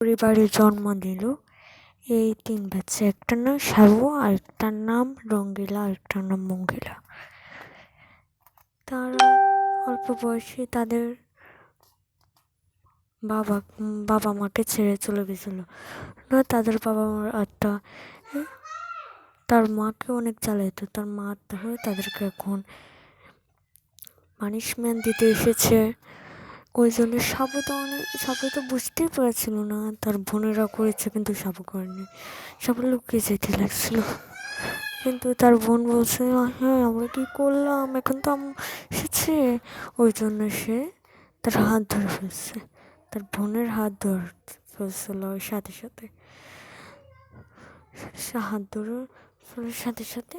পরিবারে জন্ম নিল এই 3 বাচ্চা। একটার নাম সাবু, আরেকটার নাম রঙ্গিলা, আরেকটার নাম মঙ্গিলা। তারা অল্প বয়সে তাদের বাবা বাবা মাকে ছেড়ে চলে গেছিল। তাদের বাবা মার আত্মা তার মাকে অনেক জ্বালাইতো। তার মা হয়ে তাদেরকে এখন পানিশমেন্ট দিতে এসেছে। ওই জন্য সাবু তো বুঝতেই পারছিল না তার বোনেরা করেছে, কিন্তু সাবু করেনি। সাবু লুকিয়ে যেতে লাগছিল, কিন্তু তার বোন বলছে হ্যাঁ আমরা কি করলাম, এখন তো এসেছে। ওই জন্য সে তার হাত ধরে ফেলছে, তার বোনের হাত ধরে ফেলছিল। ওই সাথে সাথে সে হাত ধরে ফেলার সাথে সাথে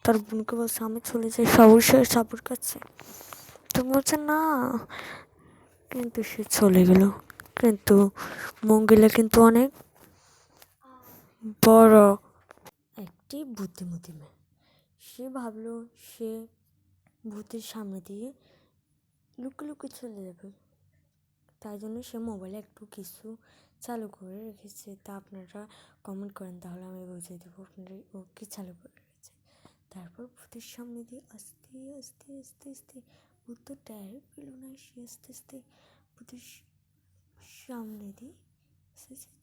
তার বোনকে বলছে আমি চলে যাই সাবুর কাছে। তো বলছে না, কিন্তু সে চলে গেল। কিন্তু মঙ্গিলা কিন্তু অনেক বড় একটি বুদ্ধিমতী মেয়ে। সে ভাবলো সে ভূতের সামনে দিয়ে লুকিয়ে চলে যাবে। তাই জন্য সে মোবাইলে একটু কিছু চালু করে রেখেছে। তা আপনারা কমেন্ট করেন, তাহলে আমি বুঝিয়ে দেবো আপনারা ও কি চালু করে রেখেছে। তারপর ভূতের সামনে দিয়ে আস্তে আস্তে আস্তে আস্তে ভূত তো টের পেল না। সে আস্তে আস্তে ভূতের সামনে দিয়ে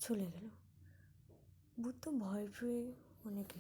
চলে গেল। ভূত তো ভয় পেয়ে অনেকে